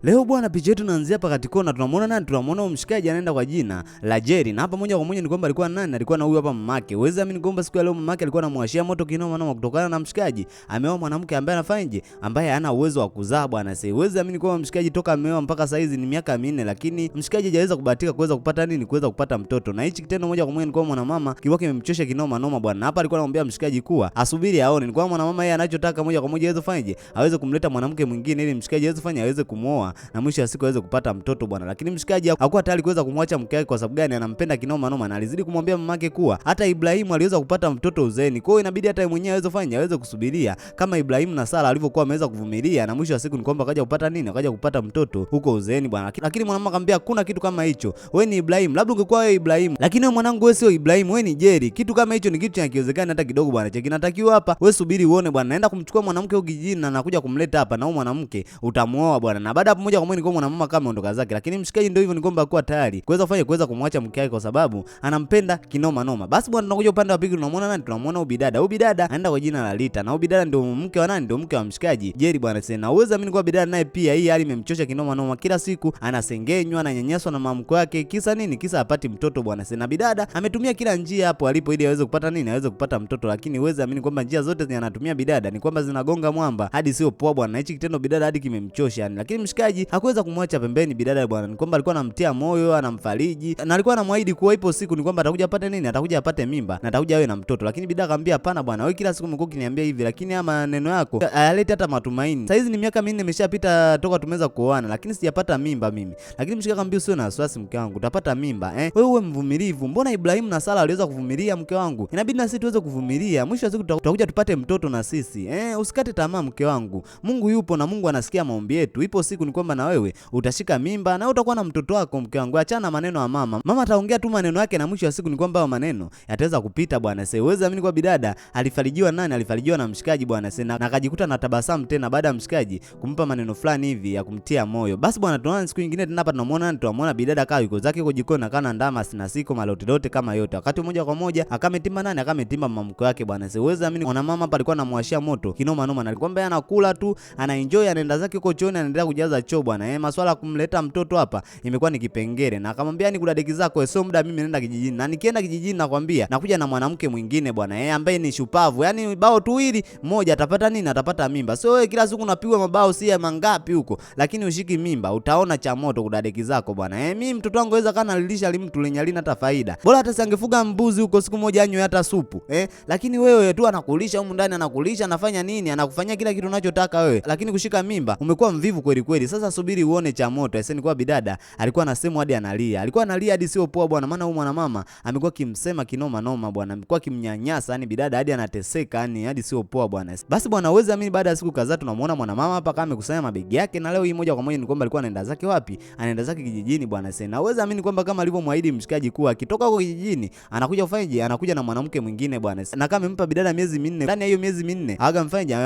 Leo bwana, picha yetu inaanzia hapa katikona, tunamuona nani? Tunamuona mshikaji anaenda kwa jina la Jerry, na hapa moja kwa moja ni kwamba alikuwa nani? Alikuwa na huyu hapa mamake. Uweza amini kwamba siku ya leo mamake alikuwa anamwashia moto kinoma noma kutokana na mshikaji ameoa mwanamke ambaye anafanyaje, ambaye hana uwezo wa kuzaa bwana. Sasa uweza amini kwamba mshikaji toka ameoa mpaka saa hizi ni miaka 4, lakini mshikaji hajaweza kubahatika kuweza kupata nini, kuweza kupata mtoto. Na hichi kitendo moja kwa moja ni kwamba mwanamama kiwake kimemchosha kinoma noma bwana. Hapa alikuwa anamwambia mshikaji kuwa asubiri aone. Ni kwamba mwanamama yeye anachotaka moja kwa moja aweze kufanyaje, aweze kumleta mwanamke mwingine ili mshikaji aweze kufanya, aweze kumuoa na mwisho wa siku aweze kupata mtoto bwana. Lakini mshikaji hakuwa tayari kuweza kumwacha mke wake. Kwa sababu gani? Anampenda kinoma noma, na alizidi kumwambia mamake kuwa hata Ibrahimu aliweza kupata mtoto uzeeni. Kwa hiyo inabidi hata yeye mwenyewe aweze kufanya, aweze kusubiria kama Ibrahimu na Sara alivyokuwa wameweza kuvumilia, na mwisho wa siku ni kwamba akaja kupata nini, akaja kupata mtoto huko uzeeni bwana. Lakini mwanamama akamwambia hakuna kitu kama hicho, wewe ni Ibrahimu, labda ungekuwa wewe Ibrahimu, lakini wewe mwanangu, wewe sio Ibrahimu, wewe ni Jerry. Kitu kama hicho ni kitu kinakiwezekana hata kidogo bwana. Cha kinatakiwa hapa, wewe subiri uone bwana, naenda kumchukua mwanamke huko kijijini na nakuja kumleta hapa, na huyo mwanamke utamuoa bwana. Na baada hapo moja kwa moja ni kwa mwanamama kama ameondoka zake. Lakini mshikaji ndio hivyo, ni kwamba hakuwa tayari kuweza kumwacha mke wake kwa sababu anampenda kinoma noma. Basi bwana, tunakuja upande wa pili, tunamuona nani? Tunamuona ubidada. Ubidada anaenda kwa jina la Lita, na ubidada ndio mke wa nani? Ndio mke wa mshikaji Jerry bwana. Sasa uweza mimi kwa bidada naye pia hii hali imemchosha kinoma noma, kila siku anasengenywa na nyanyaswa na mamko yake. Kisa nini? Kisa apati mtoto bwana. Sasa bidada ametumia kila njia hapo alipo ili aweze kupata nini, aweze kupata mtoto, lakini uweza mimi kwamba njia zote anatumia bidada ni kwamba zinagonga mwamba hadi sio poa bwana. Hichi kitendo bidada hadi kimemchosha yani, lakini mshikaji hakuweza kumwacha pembeni bidada bwana. Ni kwamba alikuwa anamtia moyo, anamfariji na alikuwa anamwahidi kuwa ipo siku ni kwamba atakuja apate nini, atakuja apate mimba na atakuja awe na mtoto. Lakini bidada akamwambia hapana bwana, wewe kila siku umekuwa ukiniambia hivi, lakini haya maneno yako hayaleti hata matumaini. Sasa hizi ni miaka 4 imeshapita toka tumeweza kuoana, lakini sijapata mimba mimi. Lakini mshikaji akamwambia usio na wasiwasi mke wangu, utapata mimba wewe uwe mvumilivu. Mbona Ibrahimu na Sara waliweza kuvumilia mke wangu, inabidi na sisi tuweze kuvumilia. Mwisho wa siku tutakuja tupate mtoto na sisi usikate tamaa mke wangu, Mungu yupo na Mungu anasikia maombi yetu. Ipo siku ni kwamba na wewe utashika mimba na utakuwa na mtoto wako mke wangu. Achana na maneno ya mama. Mama ataongea tu maneno yake na mwisho wa siku ni kwamba maneno yataweza kupita bwana. Sasa uweze amini kwa bidada alifarijiwa nani? Alifarijiwa na mshikaji bwana. Sasa na akajikuta na tabasamu tena baada ya mshikaji kumpa maneno fulani hivi ya kumtia moyo. Basi bwana, tunaona siku nyingine tena hapa tunamuona bidada kaa yuko zake huko jikoni akana ndama sina siko malote kama yote. Wakati moja kwa moja akametimba nani? Akametimba mamko yake bwana. Sasa uweze amini ona mama hapa alikuwa anamwashia moto kinoma noma, na alikwambia anakula tu anaenjoy, anaenda zake huko chooni, anaendelea kujaza choo bwana. Masuala kumleta mtoto hapa imekuwa ni kipengele, na akamwambia ni kudadeki zako sio muda, mimi naenda kijijini, na nikienda kijijini nakwambia nakuja na mwanamke mwingine bwana ambaye ni shupavu, yani bao tu hili mmoja atapata nini, atapata mimba. Sio wewe kila siku unapigwa mabao si mangapi huko, lakini ushiki mimba, utaona cha moto kudadeki zako bwana. Mimi mtoto wangu weza kana lilisha limtu lenye halina hata faida, bora hata sangefuga mbuzi huko siku moja anywe hata supu lakini wewe tu anakulisha huko ndani, anakulisha anafanya nini, anakufanyia kila kitu unachotaka wewe, lakini kushika mimba umekuwa mvivu kweli kweli. Sasa subiri uone cha moto. Ni kwa bidada alikuwa anasema hadi analia, alikuwa analia hadi sio poa bwana, maana huyu mwanamama amekuwa kimsema kinoma noma bwana, amekuwa kimnyanyasa yani bidada hadi anateseka yani hadi sio poa bwana. Basi bwana, uweze amini baada ya siku kadhaa tunamuona mwanamama hapa kama amekusanya mabegi yake, na leo hii moja kwa moja ni kwamba alikuwa anaenda zake wapi? Anaenda zake kijijini bwana. Sasa uweze amini kwamba kama alivyomwahidi mshikaji kuwa akitoka huko kijijini anakuja kufanyaje, anakuja na mwanamke mwingine bwana, na kama amempa bidada miezi 4, ndani ya hiyo miezi 4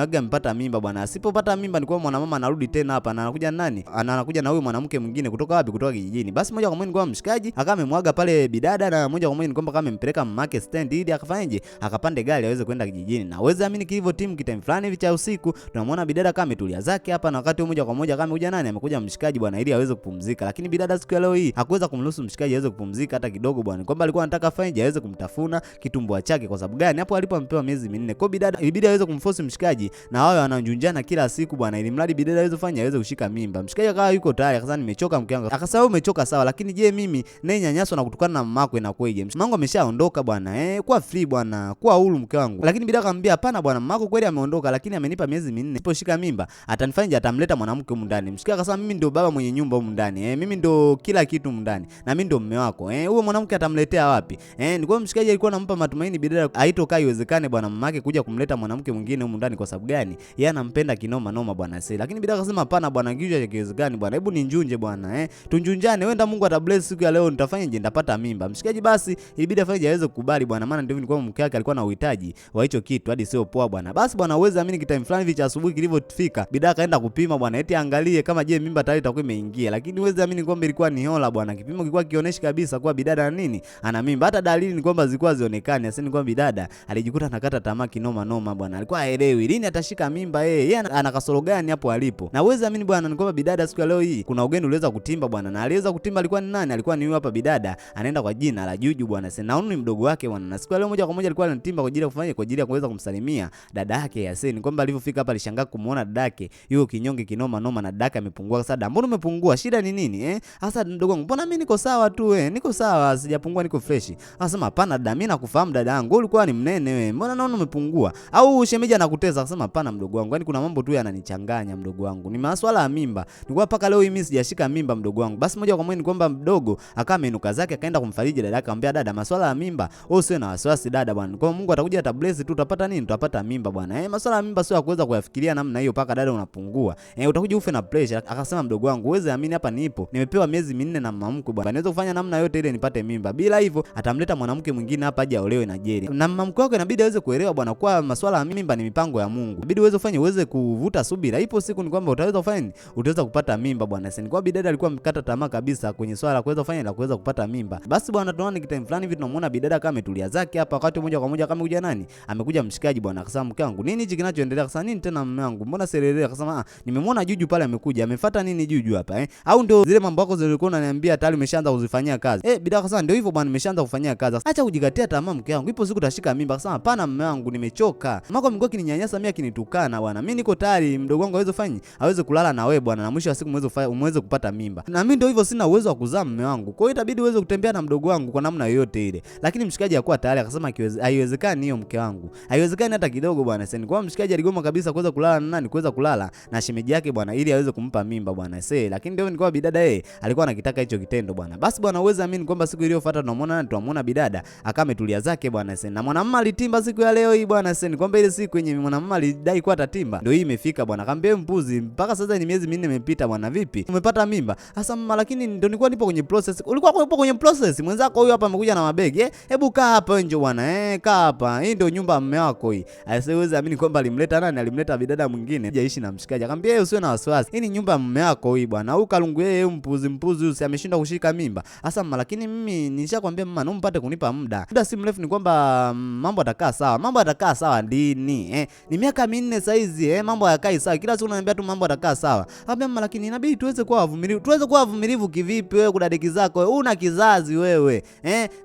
aga mpata mimba bwana. Asipopata mimba ni kwa mwanamama anarudi tena hapa na anakuja nani, anakuja na huyo mwanamke mwingine kutoka wapi? Kutoka kijijini. Basi moja kwa moja ni kwa mshikaji akamemwaga pale bidada, na moja kwa moja ni kwamba kama amempeleka mamake stand ili akafanyaje, akapande gari aweze kwenda kijijini. Na uweze amini hivyo timu kitime fulani hivi cha usiku tunamwona bidada kama ametulia zake hapa, na wakati moja kwa moja kama huja nani, amekuja mshikaji bwana ili aweze kupumzika. Lakini bidada siku ya leo hii hakuweza kumruhusu mshikaji aweze kupumzika hata kidogo bwana, kwamba alikuwa anataka afanyaje, aweze kumtafuna kitumbua chake. Kwa sababu gani? Hapo alipo ampewa miezi 4, kwa bidada ilibidi aweze kumforce mshikaji na wao wananjunjana kila siku bwana, ili mradi bidada aweze kufanya, aweze kushika mimba. Mshikaji akawa yuko tayari, akasema nimechoka mke wangu. Akasema umechoka sawa, lakini je mimi naye nyanyaswa na kutukana na mamako inakueje? Mamangu ameshaondoka bwana, kwa free bwana, kwa huru mke wangu. Lakini bidada akamwambia hapana bwana, mamako kweli ameondoka, lakini amenipa miezi 4, siposhika mimba atanifanya atamleta mwanamke humu ndani. Mshikaji akasema mimi ndio baba mwenye nyumba humu ndani, mimi ndio kila kitu humu ndani, na mimi ndio mume wako huyo mwanamke atamletea wapi? Ni kwa mshikaji alikuwa anampa matumaini bidada haitokaa iwezekane bwana mamake kuja kumleta mwanamke mwingine humu ndani. Kwa sababu gani? Yeye anampenda kinoma noma bwana. Sasa lakini bidada akasema hapana bwana, kitu hakiwezekani bwana, hebu ninjunje bwana tunjunjane, wenda Mungu atabless siku ya leo nitafanya je, nitapata mimba. Mshikaji basi ilibidi afanye aweze kukubali bwana, maana ndio ilikuwa mke wake alikuwa na uhitaji wa hicho kitu hadi sio poa bwana. Basi bwana, uweze amini kitime fulani hivi cha asubuhi kilivyofika, bidada kaenda kupima bwana, eti angalie kama je mimba tayari itakuwa imeingia. Lakini uweze amini kwamba ilikuwa ni hola bwana, kipimo kilikuwa kionyesha kabisa kwa bidada nini ana mimba, hata dalili ni kwamba zilikuwa zionekane. Sasa ni kwamba bidada alijikuta anakata tamaa kinoma noma bwana, alikuwa haelewi lini atashika mimba yeye ana kasoro gani hapo alipo. Na uweze amini bwana, ni kwamba bidada siku ya leo hii kuna ugeni uliweza kutimba bwana, na aliweza kutimba alikuwa ni nani? Alikuwa ni huyu hapa bidada anaenda kwa jina la Juju bwana. Sasa ni mdogo wake bwana, na siku ya leo moja kwa moja alikuwa anatimba kwa ajili ya kufanya, kwa ajili ya kuweza kumsalimia dada yake Yaseni. Kwamba alivyofika hapa alishangaa kumuona dada yake yuko kinyonge kinoma noma, na dada yake amepungua. Sasa dada, mbona umepungua? Shida ni nini Sasa mdogo wangu, mbona mimi niko sawa tu niko sawa, sijapungua, niko fresh. Akasema hapana dada, mimi nakufahamu dada yangu, ulikuwa ni mnene mbona naona umepungua? Au shemeji anakuteza? Akasema hapana mdogo wangu, yani kuna mambo tu yananichanganya mdogo wangu, ni masuala ya mimba. Nilikuwa paka leo mimi sijashika mimba mdogo wangu. Basi moja kwa moja ni kwamba mdogo akawa ameinuka zake akaenda kumfariji dada yake, akamwambia dada, masuala ya mimba wewe usiwe na wasiwasi dada bwana, kwa Mungu atakuja atabless tu, utapata nini? Utapata mimba bwana. Masuala ya mimba sio ya kuweza kuyafikiria namna hiyo paka dada unapungua. Utakuja ufe na pressure. Akasema mdogo wangu, uweze amini hapa nipo, nimepewa miezi 4 na mama mkwe bwana, naweza kufanya namna yote ile nipate mimba. Bila hivyo atamleta mwanamke mwingine hapa aje aolewe na Jerry. Na mama mkwe wako inabidi aweze kuelewa bwana, kwa masuala ya mimba ni mipango ya Mungu. Inabidi uweze kuvuta subira. Ipo siku ni kwamba utaweza kufanya, utaweza kupata mimba bwana. Sasa kwa bidada alikuwa mkata tamaa kabisa kwenye swala la kuweza kufanya la kuweza kupata mimba. Basi bwana, tunaona kitime fulani hivi tunamuona bidada kama ametulia zake hapa, wakati moja kwa moja kama kuja nani? Amekuja mshikaji bwana. Akasema mke wangu, nini hichi kinachoendelea? Akasema nini tena mume wangu? Mbona serelea? Akasema nimemwona Juju pale amekuja. Amefuata nini Juju hapa Au ndio zile mambo yako zilikuwa unaniambia tayari umeshaanza kuzifanyia kazi? Bidada akasema ndio hivyo bwana, nimeshaanza kufanyia kazi. Acha kujikatia tamaa mke wangu, ipo siku utashika mimba. Akasema hapana mume wangu, nimechoka. Mako amekuwa kininyanyasa mimi, akinitukana bwana. Mimi niko tayari mdogo wangu aweze kulala na wewe bwana, na mwisho wa siku muweze kupata mimba. Na mimi ndio hivyo, sina uwezo wa kuzaa mume wangu. Kwa hiyo itabidi uweze kutembea na mdogo wangu kwa namna yoyote ile. Lakini mshikaji hakuwa tayari, akasema haiwezekani hiyo mke wangu. Haiwezekani hata kidogo bwana. Sasa kwa mshikaji aligoma kabisa kuweza kulala na nani? Kuweza kulala na shemeji yake bwana, ili aweze kumpa mimba bwana. Lakini ndio ni kwa bidada alikuwa anakitaka hicho kitendo bwana. Basi bwana, uweze amini kwamba siku iliyofuata tunamuona bidada akawa ametulia zake bwana. Na mwanamume alitimba siku ya leo hii bwana. Kwamba ile siku yenye mwanamume alidai kuwa atatimba ndio hii imefika bwana. Kaambia mpuzi, mpaka sasa ni miezi 4 imepita bwana, vipi umepata mimba? Sasa mama, lakini ndio nilikuwa nipo kwenye process. Ulikuwa upo kwenye process? Mwenzako huyu hapa amekuja na mabegi hebu kaa hapa nje bwana, kaa hapa, hii ndio nyumba ya mume wako hii. Asiwezi amini kwamba alimleta nani? Alimleta bidada mwingine jaishi na mshikaji. Akamwambia yeye usiwe na wasiwasi, hii ni nyumba ya mume wako hii bwana. Au kalungu yeye mpuzi huyu ameshindwa kushika mimba. Sasa mama, lakini mimi nishakwambia mama, naomba kunipa muda si mrefu, ni kwamba mambo atakaa sawa. Mambo atakaa sawa lini? Ni miaka 4 sasa hizi mambo hayakai sawa. Kila siku unaniambia tu mambo atakaa sawa. Akamwambia mama, lakini inabidi tuweze kuwa wavumilivu. Tuweze kuwa wavumilivu kivipi wewe kudadeki zako wewe? Una kizazi wewe.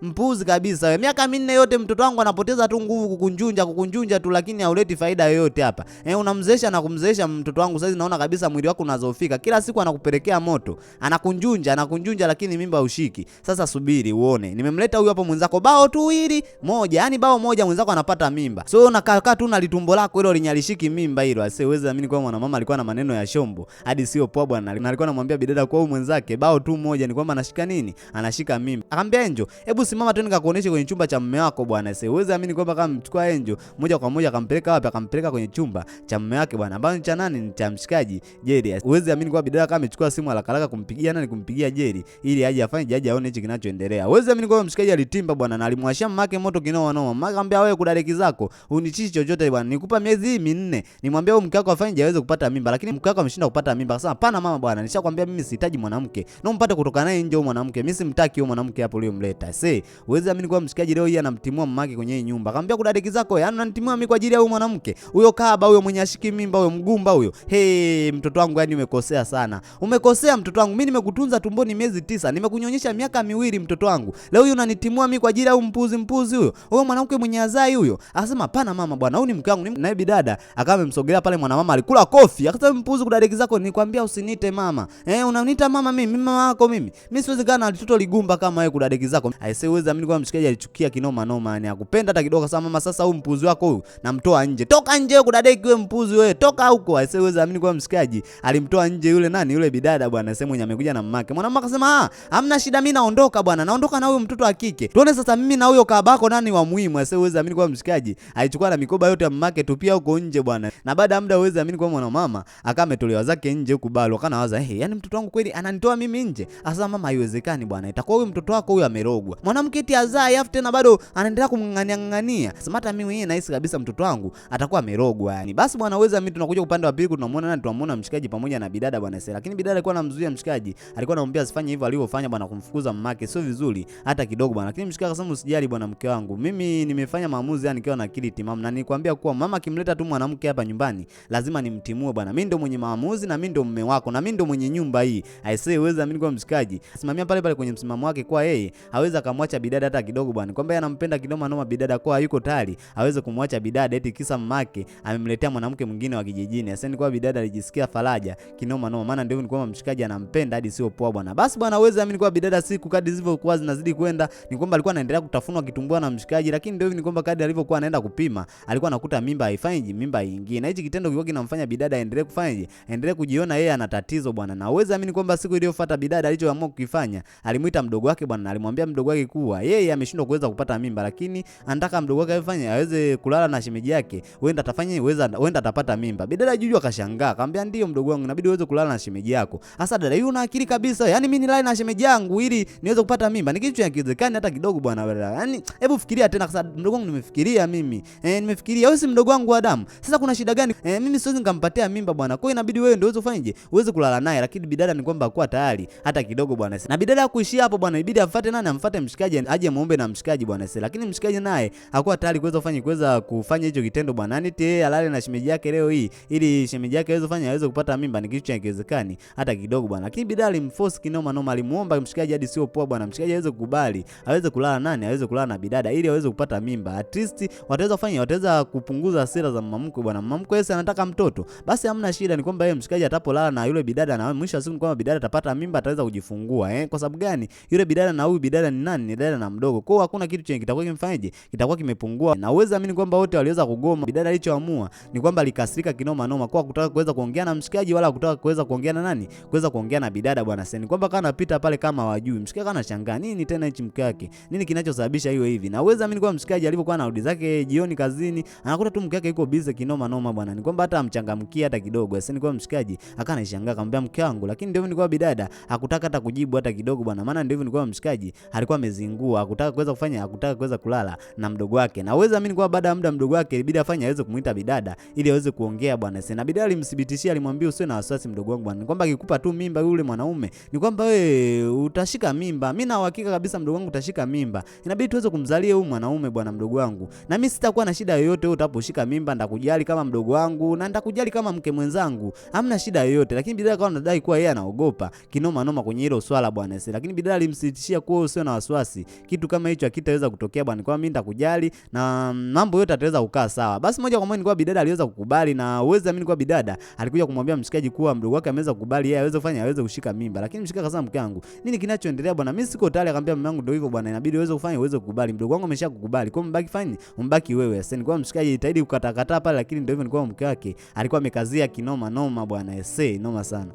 Mpuzi kabisa wewe. Miaka 4 yote mtoto wangu anapoteza tu nguvu kukunjunja tu, lakini hauleti faida yoyote hapa. Unamzeesha na kumzeesha mtoto wangu. Sasa naona kabisa mwili wako unazofika. Kila siku anakupelekea moto. Anakunjunja lakini mimba ushiki. Sasa subiri uone. Nimemleta huyu hapo mwenzako bao tu hili moja. Yaani bao moja mwenzako anapata mimba. So unakaa tu na litumbo lako hilo linyalishiki mimba hilo. Asiwezi amini kwa mwanamama alikuwa na maneno ya shombo. Hadi sio poa bwana. Na alikuwa anamwambia bidada kwa huyu mwenzake bao tu moja ni kwamba anashika nini? Anashika mimba. Akamwambia Enjo, hebu simama tu nikakuoneshe kwenye chumba cha mume wako bwana. Asiwezi amini kwamba kama mchukua Enjo moja kwa moja akampeleka wapi? Akampeleka kwenye chumba cha mume wake bwana, ambacho cha nani? Ni cha mshikaji Jerry. Uwezi amini kwa bidada kama amechukua simu alakalaka kumpigia nani? Kumpigia Jerry ili aje afanye aje aone hichi kinachoendelea. Uwezi amini kwa mshikaji alitimba bwana, na alimwashia mmake moto kinao noma. Mmake akamwambia wewe kudadeki zako unichichi chochote bwana, nikupa miezi 4 nimwambia wewe mke wako afanye aweze kupata mimba, lakini mke wako ameshinda kupata mimba. Akasema hapana mama bwana, nishakwambia mimi sihitaji mwanamke, na umpate kutoka naye nje huyo mwanamke, mimi simtaki huyo mwanamke hapo uliyomleta. Uwezi amini kwa mshikaji leo hii anamtimua mmake kwenye hii nyumba. Akamwambia kudadeki zako yani unanitimua mimi kwa ajili ya huyo mwanamke huyo kahaba huyo mwenye ashiki mimba huyo mgumba huyo. Mtoto wangu, yani umekosea sana, umekosea mtoto wangu. Mimi nimekutunza tumboni miezi 9, nimekunyonyesha miaka 2 mtoto wangu, leo huyu unanitimua mimi kwa ajili ya huyo mpuzi huyo mwanamke mwenye azai huyo. Akasema hapana mama bwana, huyu ni mke wangu. Naye bidada akawa amemsogelea pale mwanamama, alikula kofi. Akasema mpuzi kudadeki zako, nikwambia usiniite mama. Unaniita mama mimi mama wako mimi siwezi kana alitoto ligumba kama wewe kudadeki zako. Siwezi amini kwa mshikaji alichukia kinoma noma, yani akupenda hata kidogo. Akasema mama, sasa huyu mpuzi wako huyu namtoa nje. Toka nje wewe kudadeki wewe mpuzi wewe, toka huko. Siwezi amini kwa mshikaji alimtoa nje yule nani? Yule bidada bwana, sema mwenye amekuja na mamake. Mwanamama akasema hamna shida, mimi naondoka bwana, naondoka na huyo mtoto wa kike. Tuone sasa mimi na huyo kabako nani wa muhimu. Siwezi amini kwa mshikaji alichukua na mikoba yote ya mamake tupia huko nje bwana. Na baada ya muda uweze amini kwa mwanamama akawa ametolewa zake nje huko balo. Kana waza yani mtoto wangu kweli ananitoa mimi nje? Asa mama, haiwezekani bwana, itakuwa huyo mtoto wako huyo amerogwa. Mwanamke eti azai afu tena bado anaendelea kumng'ang'ania. Sasa hata mimi mwenyewe nahisi kabisa mtoto wangu atakuwa amerogwa yani. Basi bwana, uweze mimi tunakuja upande wa pili, tunamuona nani? Tunamuona mshikaji pamoja na bidada bwana. Lakini bidada alikuwa anamzuia mshikaji, alikuwa anamwambia asifanye hivyo alivyofanya bwana, kumfukuza mamake sio vizuri hata kidogo bwana. Lakini mshikaji akasema usijali bwana mke wangu, mimi nimefanya maamuzi yani nikiwa na akili timamu, na nikwambia kuwa mama akimleta tu mwanamke hapa nyumbani lazima nimtimue bwana. Mimi ndio mwenye maamuzi na mimi mimi ndio mume wako na mimi ndio mwenye nyumba hii. Aisee, uweza amini kwa mshikaji simamia pale pale kwenye msimamo wake kwa yeye hawezi kumwacha bidada hata kidogo bwana, kwamba yeye anampenda kinoma noma bidada, kwa yuko tayari hawezi kumwacha bidada eti kisa mamake amemletea mwanamke mwingine wa kijijini. Sasa ni kwa bidada alijisikia faraja kinoma noma, maana ndio ni kwamba mshikaji anampenda hadi sio poa bwana. Basi bwana, uweza amini kwa bidada siku kadri zilivyokuwa zinazidi kwenda ni kwamba alikuwa anaendelea kutafunwa kitumbua na mshikaji, lakini ndio ni kwamba kadri alivyokuwa anaenda kupima alikuwa anakuta mimba haifanyi mimba ingine, na hichi kitendo kilikuwa kinamfanya bidada aendelee kufanya endelee kujiona yeye ana tatizo bwana. Na uweza amini kwamba siku iliyofuata bidada alichoamua kukifanya, alimuita mdogo wake bwana, alimwambia mdogo wake kuwa yeye ameshindwa kuweza kupata mimba, lakini anataka mdogo wake afanye aweze kulala na shemeji yake, huenda atafanya huenda atapata mimba. Bidada Juju akashangaa akamwambia, ndio mdogo wangu, inabidi uweze kulala na shemeji yako. Sasa dada, hiyo una akili kabisa? Yaani mimi nilale na shemeji yangu ili niweze kupata mimba? Ni kitu hakiwezekani hata kidogo bwana. Yaani hebu fikiria tena. Sasa mdogo wangu, nimefikiria mimi nimefikiria wewe si mdogo wangu wa damu, sasa kuna shida gani? Mimi siwezi nikampatia mimba bwana, kwa hiyo inabidi wewe ndio uweze kufanyaje, uweze kulala naye. Lakini bidada ni kwamba hakuwa tayari hata kidogo bwana. Na bidada hakuishia hapo bwana, ibidi afuate nani? Amfuate mshikaji, aje muombe na mshikaji bwana. Lakini mshikaji naye hakuwa tayari kuweza kufanya hicho kitendo bwana. Yani yeye alale na shemeji yake leo hii ili shemeji yake aweze kupata mimba, ni kitu cha kiwezekani hata kidogo bwana. Lakini bidada alimforce kinoma noma, alimuomba mshikaji hadi sio poa bwana. Mshikaji aweze kukubali, aweze kulala nani? Aweze kulala na bidada ili aweze kupata mimba. At least wataweza kupunguza hasira za mama mkwe bwana. Mama mkwe yeye anataka mtoto, basi hamna shida, ni kwamba yeye mshikaji atapolala na yule bidada na mwisho wa siku ni kwamba bidada atapata mimba, ataweza kujifungua. Kwa sababu gani? Yule bidada na huyu bidada ni nani? Ni dada na mdogo. Kwa hiyo hakuna kitu chenye kitakuwa kimfanyaje, kitakuwa kimepungua. Na uweza amini kwamba wote waliweza kugoma. Bidada alichoamua ni kwamba alikasirika kinoma noma, kwa kutaka kuweza kuongea na mshikaji wala kutaka kuweza kuongea na nani, kuweza kuongea na bidada bwana. Sasa ni kwamba kana anapita pale kama wajui. Mshikaji kana anashangaa nini tena hichi mke wake, nini kinachosababisha hiyo hivi. Na uweza amini kwamba mshikaji alipokuwa anarudi zake jioni kazini, anakuta tu mke wake yuko busy kinoma noma bwana, ni kwamba hata amchangamkia hata kidogo. Sasa ni kwamba mshikaji akana anashangaa, akamwambia mke wangu, lakini ndio ni kwamba bidada hakutaka hata kujibu hata kidogo bwana, maana ndio ni kwamba mshikaji alikuwa amezingua, hakutaka kuweza kufanya, hakutaka kuweza kulala na mdogo wake. Na uweza amini kwamba baada ya muda mdogo wake ilibidi afanye aweze kumuita bidada ili aweze kuongea bwana. Sasa na bidada alimthibitishia, alimwambia usiwe na wasiwasi mdogo wangu bwana, ni kwamba akikupa tu mimba yule mwanaume ni kwamba wewe utashika mimba. Mimi na uhakika kabisa mdogo wangu utashika mimba, inabidi tuweze kumzalia huyu mwanaume bwana mdogo wangu, na mimi sitakuwa na shida yoyote wewe utaposhika mimba, nitakujali kama mdogo wangu na nitakujali kama mke mwenzangu, hamna shida yoyote. Lakini bidada akawa anadai kuwa yeye anaogopa kinoma noma kwenye hilo swala bwana. Lakini bidada alimsitishia kuwa usiwe na wasiwasi, kitu kama hicho hakitaweza kutokea bwana, kwa mimi nitakujali na mambo yote ataweza kukaa sawa. Basi moja kwa moja ni kwa bidada aliweza kukubali, na uweze amini kwa bidada alikuja kumwambia mshikaji kuwa mdogo wake ameweza kukubali yeye aweze kufanya aweze kushika mimba. Lakini mshikaji akasema, mke wangu, nini kinachoendelea bwana? Mimi siko tayari. Akamwambia, mume wangu, ndio hivyo bwana, inabidi uweze kufanya uweze kukubali, mdogo wangu ameshakukubali, kwa mbaki fanye umbaki wewe. Sasa ni kwa mshikaji jitahidi kukatakata pale, lakini ndio hivyo ni kwa mke wake alikuwa amekazia kinoma noma bwana. Noma sana.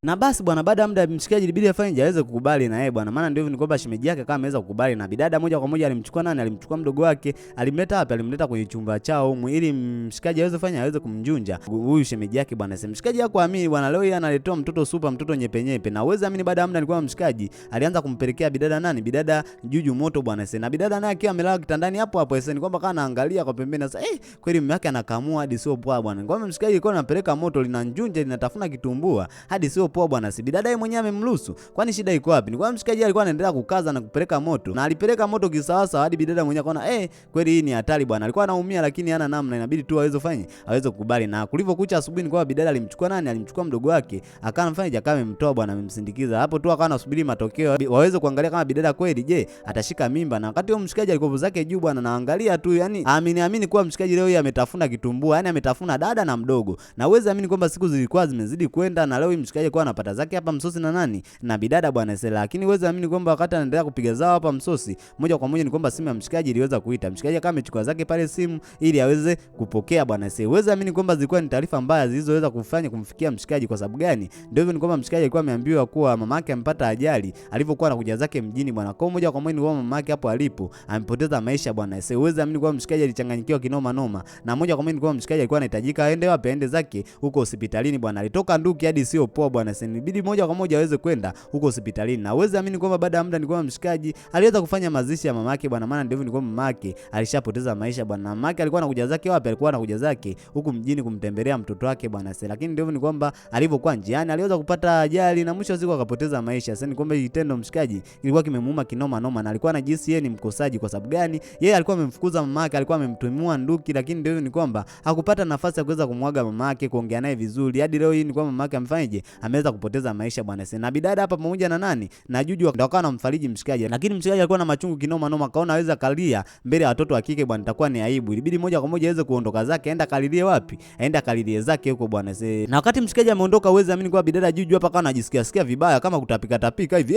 Na basi bwana, baada ya muda mshikaji ilibidi afanye aweze kukubali na yeye bwana, maana ndio hivyo ni kwamba shemeji yake kama ameweza kukubali. Na bidada moja kwa moja alimchukua nani? Alimchukua mdogo wake, alimleta hapa, alimleta kwenye chumba chao ili mshikaji aweze kufanya aweze kumjunja huyu shemeji yake bwana. Sasa mshikaji hakuamini bwana, leo yeye analetea mtoto super, mtoto nyepe. Na uweze amini baada ya muda ni kwamba mshikaji alianza kumpelekea bidada nani? Bidada Juju moto bwana. Sasa na bidada naye akiwa amelala kitandani hapo hapo, sasa ni kwamba kana anaangalia kwa pembeni. Sasa kweli mume wake anakamua hadi sio poa bwana. Kwa mshikaji alikuwa anapeleka moto, linanjunja linatafuna kitumbua hadi sio poa bwana. Si bidada yeye mwenyewe amemruhusu, kwani shida iko wapi? Ni kwa mshikaji alikuwa anaendelea kukaza na kupeleka moto, na alipeleka moto kisawasawa hadi bidada mwenyewe akaona kweli hii ni hatari bwana. Alikuwa anaumia lakini hana namna, inabidi tu aweze kukubali. Na kulivyokucha asubuhi ni kwa bidada alimchukua nani? Alimchukua mdogo wake, akamfanya jaka amemtoa bwana, amemsindikiza hapo tu, akawa anasubiri matokeo waweze kuangalia kama bidada kweli je atashika mimba. Na wakati huo mshikaji alikuwa zake juu bwana, naangalia tu, yani amini kuwa mshikaji leo hii ametafuna kitumbua, yani ametafuna dada na mdogo. Na uweze amini kwamba siku zilikuwa zimezidi kwenda, na leo hii mshikaji alikuwa anapata zake hapa msosi na nani? Na bidada bwana. Lakini uweze amini kwamba wakati anaendelea kupiga zao hapa msosi, moja kwa moja ni kwamba simu ya mshikaji iliweza kuita. Mshikaji akawa amechukua zake pale simu ili aweze kupokea bwana. Uweze amini kwamba zilikuwa ni taarifa mbaya zilizoweza kufanya kumfikia mshikaji. Kwa sababu gani? Ndio hivyo ni kwamba mshikaji alikuwa ameambiwa kuwa mamake amepata ajali alipokuwa anakuja zake mjini bwana. Kwa moja kwa moja ni kwamba mamake hapo alipo amepoteza maisha bwana. Uweze amini kwamba mshikaji alichanganyikiwa kinoma noma, na moja kwa moja ni kwamba mshikaji alikuwa anahitajika aende wapi? Aende zake huko hospitalini bwana. Alitoka nduki hadi sio poa bwana. bwana. Sasa inabidi moja kwa moja aweze kwenda huko hospitalini. Na uweze amini kwamba baada ya muda ni kwamba mshikaji aliweza kufanya mazishi ya mamake bwana, maana ndio ni kwamba mamake alishapoteza maisha bwana. Mamake alikuwa anakuja zake wapi? Alikuwa anakuja zake huku mjini kumtembelea mtoto wake bwana. Sasa lakini ndio ni kwamba alipokuwa njiani aliweza kupata ajali na mwisho wa siku akapoteza maisha. Sasa ni kwamba kitendo mshikaji ilikuwa kimemuuma kinoma noma, na alikuwa anajisi yeye ni mkosaji. Kwa sababu gani? Yeye alikuwa amemfukuza mamake, alikuwa amemtumia nduki, lakini ndio ni kwamba hakupata nafasi ya kuweza kumwaga mamake, kuongea naye vizuri. Hadi leo hii ni kwamba mamake amefanyaje? Ameweza kupoteza maisha bwana. Sasa na bidada hapa pamoja na nani na Juju ndio akawa anamfariji mshikaji, lakini mshikaji alikuwa na machungu kinoma noma, kaona aweza kalia mbele ya watoto wa kike bwana, itakuwa ni aibu. Ilibidi moja kwa moja aweze kuondoka zake, aenda kalilie wapi? Aenda kalilie zake huko bwana. Sasa na wakati mshikaji ameondoka, uweze amini kwa bidada Juju hapa kana anajisikia vibaya kama kutapika tapika hivi.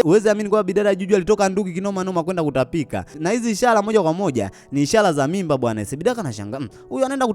Uweze amini kwa bidada Juju alitoka nduki kinoma noma kwenda kutapika, na hizi ishara moja kwa moja ni ishara za mimba bwana. Sasa bidada kanashangaa, huyu anaenda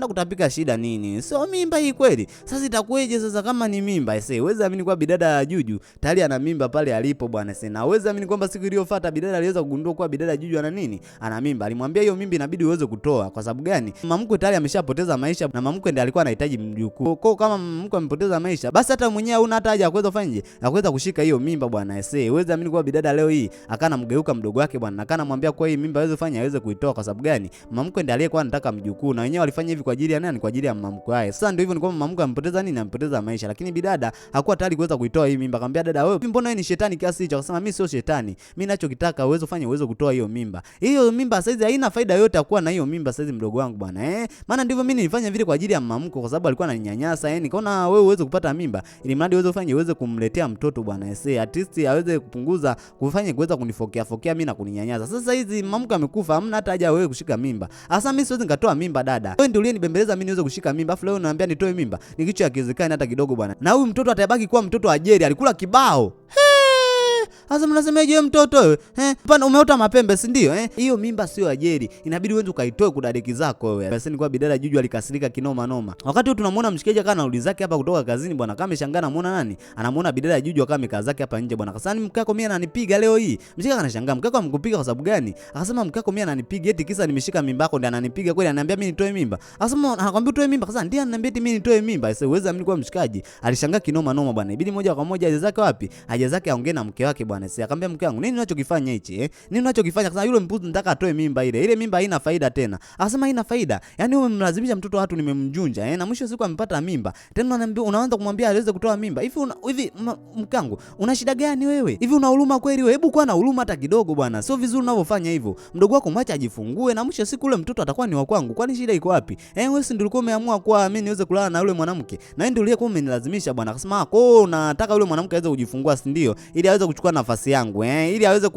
kutapika shida nini? Sio mimba hii kweli? Sasa itakueje sasa kama ni mimba? Sasa uweze amini kwa bidada Juju tayari ana mimba pale alipo bwana. Sasa na uweze amini kwamba siku iliyofuata bidada aliweza kugundua kwa bidada Juju ana nini? Ana mimba. Alimwambia hiyo mimba inabidi uweze kutoa. Kwa sababu gani? Mamkwe tayari ameshapoteza maisha na mamkwe ndiye alikuwa anahitaji mjukuu. Kwa kama mamkwe amepoteza maisha, basi hata mwenyewe huna hata haja ya kuweza kufanya ya kuweza kushika hiyo mimba bwana. Sasa uweze amini kwa bidada leo hii akana mgeuka mdogo wake bwana, akana mwambia kwa hii mimba aweze kufanya aweze kuitoa. Kwa sababu gani? Mamkwe ndiye aliyekuwa anataka mjukuu, na wenyewe walifanya hivi kwa ajili ya nani? Kwa ajili ya mamkwe wake. Sasa ndio hivyo ni kwamba mamkwe amepoteza nini? Amepoteza maisha, lakini bidada hakuwa tayari kuweza kuitoa hii mimba. Akamwambia dada, wewe mbona wewe ni shetani kiasi hicho? Akasema mimi sio shetani, mimi ninachokitaka uweze kufanya uweze kutoa hiyo mimba. Hiyo mimba saizi haina faida yote kuwa na hiyo mimba saizi mdogo wangu bwana. Maana ndivyo mimi nilifanya vile kwa ajili ya mamko, kwa sababu alikuwa ananinyanyasa. Nikaona wewe uweze kupata mimba ili mradi uweze kufanya uweze kumletea mtoto bwana. At least aweze kupunguza kufanya kuweza kunifokea mimi na kuninyanyasa. Sasa hizi mamko amekufa, hamna hata haja wewe kushika mimba. Sasa mimi siwezi nikatoa mimba dada. Wewe ndio uliyenibembeleza mimi niweze kushika mimba, afu leo unaniambia nitoe mimba. Ni kitu hakiwezekani hata kidogo bwana. Na huyu mtoto atabaki kuwa mtoto wa Jerry, alikula kibao. Sasa mnasemaje mtoto wewe? Hapana, umeota mapembe si ndio? Hiyo mimba sio ya Jerry. Inabidi uende ukaitoe kudadeki zako wewe. Basi ni kwa bidada Juju alikasirika kinoma noma. Wakati tunamuona mshikaji kana nauli zake hapa kutoka kazini bwana, kama ameshangaa anamuona nani? Anamuona bidada Juju akawa amekaa zake hapa nje bwana. Kasani mkako mimi ananipiga leo hii. Mshikaji anashangaa, mkako amkupiga kwa sababu gani? Akasema mkako mimi ananipiga eti kisa nimeshika mimba yako ndio ananipiga kweli, ananiambia mimi nitoe mimba. Akasema anakuambia utoe mimba. Akasema ndiye ananiambia eti mimi nitoe mimba. Sasa uweze amini kwa mshikaji alishangaa kinoma noma bwana. Ibidi moja kwa moja aje zake wapi? Aje zake aongee na mke wake bwana. Sasa akamwambia mke wangu, nini unachokifanya hichi? Nini unachokifanya? Akasema yule mpuzi nataka atoe mimba ile. Ile mimba haina faida tena. Akasema haina faida. Yaani wewe umemlazimisha mtoto watu nimemjunja, na mwisho siku amepata mimba. Tena unaniambia unaanza kumwambia aweze kutoa mimba. Hivi mkangu, una shida gani wewe? Hivi una huruma kweli wewe? Hebu kuwa na huruma hata kidogo bwana. Sio vizuri unavyofanya hivyo. Mdogo wako mwache ajifungue na mwisho siku ule mtoto atakuwa ni wa kwangu. Kwani shida iko wapi? Wewe si ndio ulikuwa umeamua kwa mimi niweze kulala na yule mwanamke. Na wewe ndio uliyekuwa umenilazimisha bwana. Akasema nataka yule mwanamke aweze kujifungua si ndio? Ili aweze kuchukua nafasi yangu, ili aweze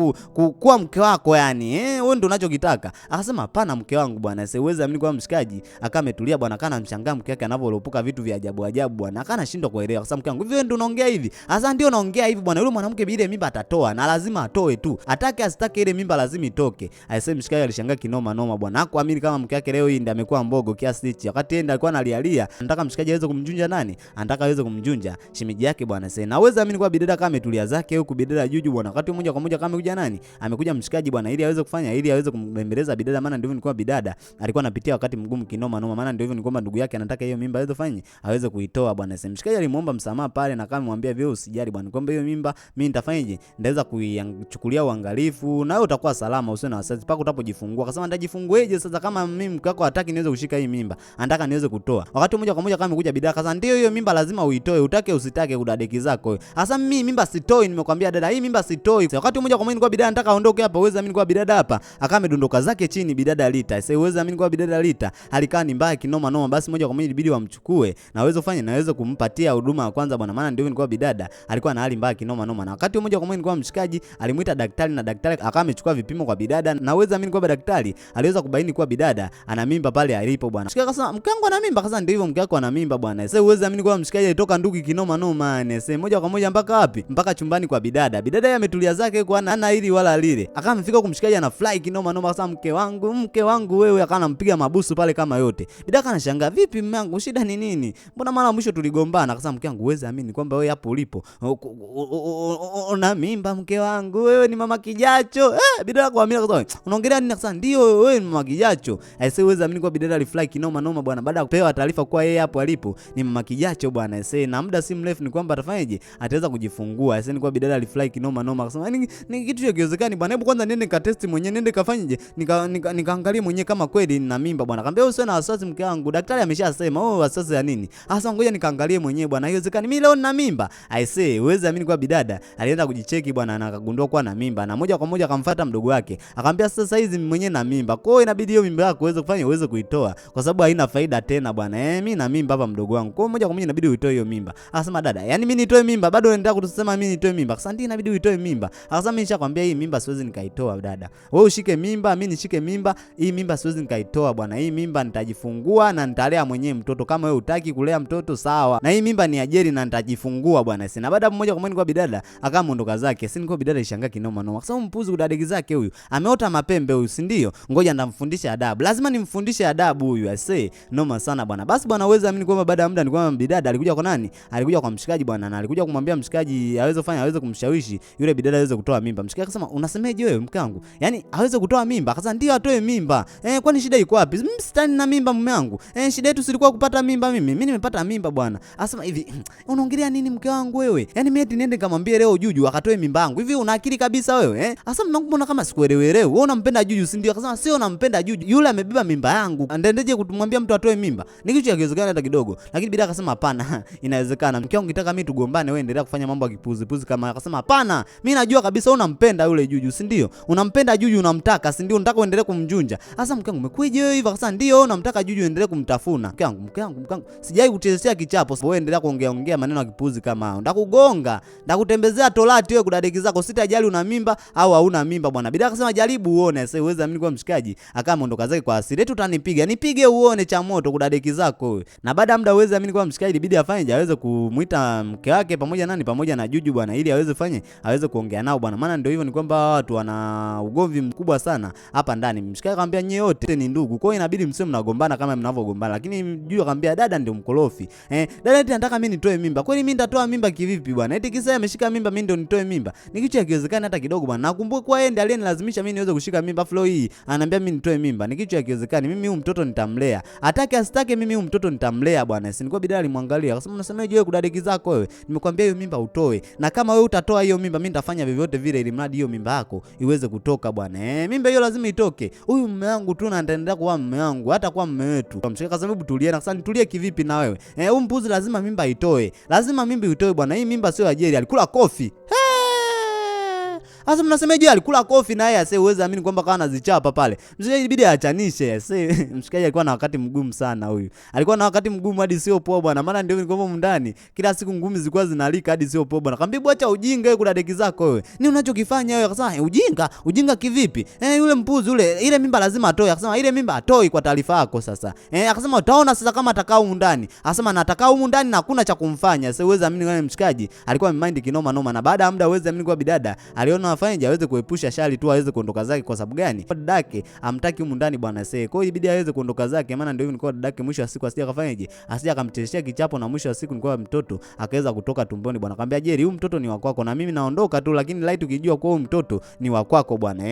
kuwa mke wako yani. Wewe ndio unachokitaka. Akasema hapana mke wangu bwana. Sasa uweze amini kwa mshikaji akawa ametulia bwana, kana mshangaa mke wake anavyolopuka vitu vya ajabu ajabu bwana. Akana shindwa kuelewa. Sasa mke wangu, hivi wewe ndio unaongea hivi? Sasa ndio naongea hivi bwana. Yule mwanamke ile mimba atatoa na lazima atoe tu. Atake asitake ile mimba lazima itoke. Aisee mshikaji alishangaa kinoma noma bwana. Hakuamini kama mke wake leo hii ndiye amekuwa mbogo kiasi hichi. Wakati yeye ndiye alikuwa analialia, anataka mshikaji aweze kumjunja nani? Anataka aweze kumjunja shemeji yake bwana. Sasa na uweze amini kwa bidada kama ametulia zake huku bidada Juju bwana. Wakati moja kwa moja kama kuja nani? Amekuja mshikaji bwana ili aweze kufanya ili aweze kumbembeleza bidada, maana ndivyo nilikuwa bidada alikuwa anapitia wakati mgumu kinoma noma, maana ndivyo nilikuwa ndugu yake anataka hiyo mimba aweze kufanya aweze kuitoa bwana. Sasa mshikaji alimuomba msamaha pale na kama mwambia vile usijali bwana, kwamba hiyo mimba mimi nitafanyaje, ndaweza kuichukulia uangalifu na wewe utakuwa salama, usiwe na wasiwasi paka utapojifungua. Akasema ndajifungueje sasa kama mimi mke wako hataki niweze kushika hii mimba, anataka niweze kutoa. Wakati moja kwa moja kama amekuja bidada, akasema ndio hiyo mimba lazima uitoe, utake usitake kudadeki zako. Sasa mimi mimba sitoi, nimekwambia dada, hii mimba sitoi. Wakati moja kwa moja kwa bidada nataka aondoke hapa, uweze amini kwa bidada hapa akawa amedondoka zake chini bidada Lita. Sasa uweze amini kwa bidada Lita alikaa ni mbaya kinoma noma, basi moja kwa moja ilibidi wamchukue na aweze kufanya na aweze kumpatia huduma ya kwanza bwana, maana ndio ilikuwa bidada alikuwa na hali mbaya kinoma noma. Na wakati moja kwa moja kwa mshikaji alimuita daktari na daktari akawa amechukua vipimo kwa bidada na uweze amini kwa daktari aliweza kubaini kwa bidada ana mimba pale alipo bwana. Mshikaji akasema mke wangu ana mimba. Akasema ndio hivyo mke wako ana mimba bwana. Sasa uweze amini kwa mshikaji alitoka nduki kinoma noma. Sasa moja kwa moja mpaka wapi? Mpaka chumbani kwa bidada Bidada yeye ametulia zake kwa ana hili wala lile. Akawa amefika kumshikaji ana fly kinoma noma, sasa mke wangu wewe, akawa anampiga mabusu pale kama yote. Bidada anashangaa, vipi mume wangu, shida ni nini? Mbona mara mwisho tuligombana? Akasema, mke wangu uweze amini kwamba wewe hapo ulipo una mimba mke wangu, wewe ni mama kijacho. Bidada kwa amini akasema, unaongelea nini? Akasema, ndio wewe ni mama kijacho. Aisee, uweze amini kwa bidada alifly kinoma noma bwana, baada ya kupewa taarifa kwa yeye hapo alipo ni mama kijacho bwana. Aisee, na muda si mrefu ni kwamba atafanyaje, ataweza kujifungua. Aisee, ni kwa bidada alifly kinoma noma, akasema ni kitu cha kiwezekani bwana, hebu kwanza nende ka test mwenyewe, nende kafanyaje, nikaangalie mwenyewe kama kweli nina mimba bwana. Akamwambia usiwe na wasiwasi mke wangu, daktari ameshasema. Wasiwasi ya nini? Sasa ngoja nikaangalie mwenyewe bwana, haiwezekani mimi leo nina mimba. Aisee, uweze amini kwa bidada alienda kujicheki bwana, na akagundua kuwa na mimba, na moja kwa moja akamfuata mdogo wake, akamwambia sasa hizi mwenyewe na mimba, kwa hiyo inabidi hiyo mimba yako uweze kuitoa kwa sababu haina faida tena bwana. Mimi na mimba hapa mdogo wangu, kwa hiyo moja kwa moja inabidi uitoe hiyo mimba. Akasema, dada, yani mimi nitoe mimba? Bado unaendelea kutusema mimi nitoe mimba? Akasema, ndio inabidi uitoe mimba. Akasema, mimi nishakwambia hii mimba siwezi nikaitoa dada, wewe ushike mimba, mimi nishike mimba, hii mimba siwezi nikaitoa bwana. Hii mimba nitajifungua na nitalea mwenyewe mtoto, kama wewe hutaki kulea mtoto sawa, na hii mimba ni ajeri na nitajifungua bwana. Sina baada mmoja kwa moja kwa bidada akamondoka zake. Sisi niko bidada ishangaa kinoma noma, akasema mpuzi kudadeki zake huyu, ameota mapembe huyu, si ndio? Ngoja ndamfundisha adabu, lazima nimfundishe adabu huyu. Ase noma sana bwana. Basi bwana, uweze amini kwamba baada ya muda ni kwamba bidada alikuja kwa nani? Alikuja kwa mshikaji bwana, na alikuja kumwambia mshikaji aweze kumshawishi yule bidada aweze kutoa mimba. Mshikaji akasema, unasemeje wewe mke wangu, yani aweze kutoa mimba? Akasema, ndio atoe mimba. Kwani shida iko wapi? Mimi sitani na mimba mume wangu. Shida yetu silikuwa kupata mimba mimi. Mimi nimepata mimba bwana. Asema, hivi unaongelea nini mke wangu wewe? Yani mimi eti niende kamwambie leo Juju akatoe mimba yangu? Hivi una akili kabisa wewe? Asema, mbona kama sikuelewelewe. Wewe unampenda Juju si ndio? Akasema, sio nampenda Juju, yule amebeba mimba yangu. Ndendeje kumwambia mtu atoe mimba? Ni kitu kiwezekana hata kidogo. Lakini bidada akasema, hapana, inawezekana. Mke wangu ukitaka mimi tugombane, wewe endelea kufanya mambo ya kipuzi kama. Akasema, hapana, mimi najua kabisa unampenda yule Juju si ndio? Unampenda Juju, unamtaka si ndio? Unataka uendelee kumjunja. Sasa mke wangu umekuja wewe hivi? Akasema, ndio unamtaka Juju endelee kumtafuna. Mke wangu sijai kuchezea kichapo. Wewe endelea kuongea maneno ya kipuzi kama hao, ndakugonga, ndakutembezea tolati wewe kudadeki zako. Sitajali una mimba au hauna mimba bwana. Bidada akasema, jaribu uone. Sasa uweze amini kwa mshikaji akamondoka zake kwa asili. Eti utanipiga? Nipige uone cha moto kudadeki zako wewe. Na baada ya muda uweze amini kwa mshikaji ilibidi afanye aweze kumuita mke wake pamoja na Juju bwana, ili aweze kuongea nao bwana. Maana ndio hivyo, ni kwamba watu wana ugomvi mkubwa sana hapa ndani. Mshikaji akamwambia, nyie wote ni ndugu, kwa hiyo inabidi msio mnagombana kama mnavyogombana. Lakini Juju akamwambia, dada ndio mkorofi. Dada eti anataka mimi nitoe mimba. Kwani mimi nitatoa mimba kivipi bwana? Eti kisa ameshika mimba mimi ndio nitoe mimba? Ni kitu hakiwezekani hata kidogo bwana. Nakumbuka kwa yeye ndiye aliyenilazimisha mimi niweze kushika mimba. Flow hii ananiambia mimi nitoe mimba. Ni kitu hakiwezekani. Mimi huyu mtoto nitamlea, atake asitake, mimi huyu mtoto nitamlea bwana. Si nilikuwa bidada alimwangalia akasema, unasemaje wewe kudadeki zako wewe? Nimekwambia hiyo mimba utoe, na kama wewe utatoa hiyo mimba mimi nitafanya vyovyote vile ili mradi hiyo mimba yako iweze kutoka bwana. Mimba hiyo lazima itoke. Huyu mume wangu tu na nitaendelea kuwa mume wangu hata kuwa mume wetu. Mshikaji akasema, hebu tulie. Na sasa nitulie kivipi na wewe? Huyu mpuzi lazima mimba itoe. Lazima mimba itoe bwana. Hii mimba sio ajeri, alikula kofi. Sasa mnasemaje alikula kofi na yeye ase uweze amini kwamba kawa anazichapa pale. Mshikaji ilibidi aachanishe ase. Mshikaji alikuwa na wakati mgumu sana huyu. Alikuwa na wakati mgumu hadi sio poa bwana. Maana ndio nilikuwa mndani. Kila siku ngumi zilikuwa zinalika hadi sio poa bwana. Kaambia acha ujinga wewe kudadeki zako wewe. Ni unachokifanya wewe? Akasema, ujinga kivipi? Yule mpuzi yule, ile mimba lazima atoe. Akasema, ile mimba atoi kwa taarifa yako sasa. Akasema, utaona sasa kama atakaa humu ndani. Akasema, na atakaa humu ndani na hakuna cha kumfanya. Sasa uweze amini kwa mshikaji alikuwa mind kinoma noma, na baada ya muda uweze amini kwa bidada aliona afanye aweze kuepusha shari tu aweze kuondoka zake. Kwa sababu gani? Dadake amtaki humu ndani bwana. Sasa kwa hiyo ilibidi aweze kuondoka zake, maana ndio hivyo nilikuwa dadake mwisho wa siku asije akafanyaje, asije akamchezeshia kichapo, na mwisho wa siku nilikuwa mtoto akaweza kutoka tumboni bwana. Akamwambia, Jerry, huyu mtoto ni wa kwako na mimi naondoka tu, lakini light ukijua kwa huyu mtoto ni wa kwako bwana.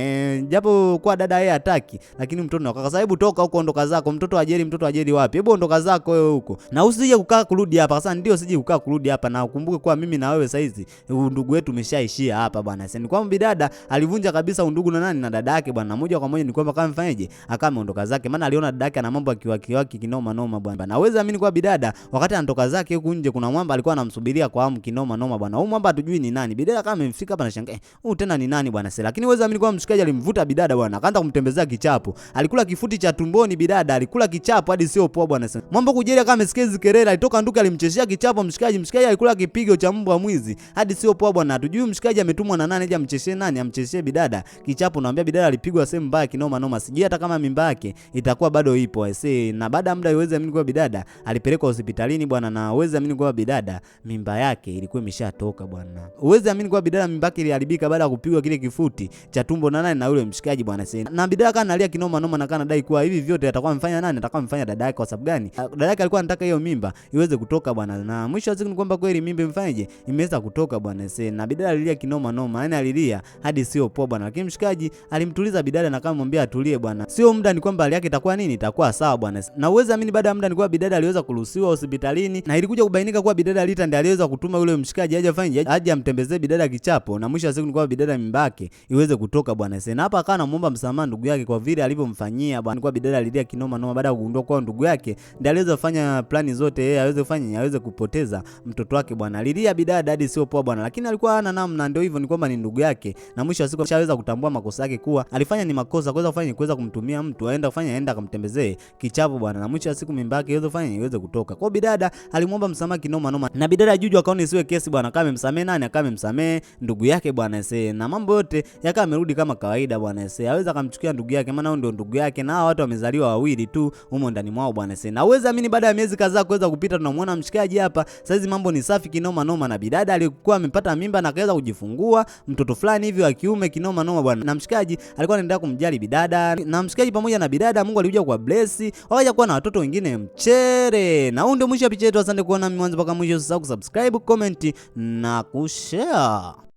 Japo kwa dada yeye hataki, lakini mtoto ni wa kwako. Sasa hebu toka huko, ondoka zako. Mtoto wa Jerry wapi? Hebu ondoka zako wewe huko, na usije kukaa kurudi hapa. Sasa ndio sije kukaa kurudi hapa, na ukumbuke kwa mimi na wewe saizi ndugu wetu umeshaishia hapa bwana. Sasa ni kwamba bidada alivunja kabisa undugu na nani, na dada yake bwana. Moja kwa moja ni kwamba kama mfanyaje, akaondoka zake, maana aliona dada yake ana mambo akiwaki kinoma noma bwana. Naweza amini kwa bidada wakati anatoka zake huko nje, kuna mwamba alikuwa anamsubiria kwa hamu kinoma noma bwana. Huyu mwamba hatujui ni nani. Bidada kama amefika hapa anashangaa, huyu tena ni nani bwana? Sasa lakini weza amini kwa mshikaji alimvuta bidada bwana, akaanza kumtembezea kichapo. Alikula kifuti cha tumboni bidada, alikula kichapo hadi sio poa bwana. Sasa mwamba kujeria kama amesikia zikelele, alitoka nduka alimchezea kichapo mshikaji. Mshikaji alikula kipigo cha mbwa mwizi hadi sio poa bwana. Hatujui mshikaji ametumwa na nani aje amchezeshe nani, amchezeshe bidada kichapo. Naambia bidada alipigwa sehemu mbaya kinoma noma, sijui hata kama mimba yake itakuwa bado ipo aisee. Na baada ya muda uweze amini kwa bidada alipelekwa hospitalini bwana, na uweze amini kwa bidada mimba yake ilikuwa imeshatoka bwana. Uweze amini kwa bidada mimba yake iliharibika baada ya kupigwa kile kifuti cha tumbo na nani, na yule mshikaji bwana sasa. Na bidada kana analia kinoma noma, na kana dai kwa hivi vyote atakuwa amfanya nani, atakuwa amfanya dada yake. Kwa sababu gani? Dada yake alikuwa anataka hiyo mimba iweze kutoka bwana, na mwisho wa siku ni kwamba kweli mimba imfanyaje, imeweza kutoka bwana sasa. Na bidada alilia kinoma noma, yani alilia hadi sio poa bwana, lakini mshikaji alimtuliza bidada na kumwambia atulie bwana, sio muda, ni kwamba hali yake itakuwa nini, itakuwa sawa bwana. Na uweze amini baada ya muda ni kwa bidada aliweza kuruhusiwa hospitalini, na ilikuja kubainika kuwa bidada Lita ndiye aliweza kutuma yule mshikaji aje amtembezee bidada kichapo, na mwisho wa siku ni kwa bidada mimba yake iweze kutoka bwana sasa. Na hapa akawa anamuomba msamaha ndugu yake kwa vile alivyomfanyia bwana. Kwa bidada alilia kinoma noma baada ya kugundua kwa ndugu yake ndiye aliweza kufanya plani zote yeye aweze kufanya aweze kupoteza mtoto wake bwana. Alilia bidada hadi sio poa bwana, lakini alikuwa hana namna, ndio hivyo, ni kwamba ni ndugu yake, na mwisho wa siku ashaweza kutambua makosa yake kuwa alifanya ni makosa, kuweza kumtumia mtu aenda akamtembezee kichapo bwana, na mwisho wa siku mimba yake iweze kutoka. Kwa bidada alimuomba msamaha kinoma noma, na bidada Juju akaona isiwe kesi bwana, kama amemsamee nani, akamemsamee ndugu yake bwana sasa, na mambo yote yakawa yamerudi kama kawaida bwana sasa. Aweza akamchukia ndugu yake, maana ndio ndugu yake, na watu wamezaliwa wawili tu humo ndani mwao bwana sasa. Na uweze amini baada ya miezi kadhaa kuweza kupita, tunamuona mshikaji hapa sasa hizi mambo ni safi kinoma noma, na bidada alikuwa amepata mimba na akaweza kujifungua mtoto fulani hivi wa kiume kinoma noma bwana, na mshikaji alikuwa anaendelea kumjali bidada, na mshikaji pamoja na bidada Mungu alikuja kwa bless wakaja kuwa na watoto wengine mchere. Na huu ndio mwisho wa picha yetu. Asante kuona mwanzo mpaka mwisho. Usisahau kusubscribe, comment na kushare.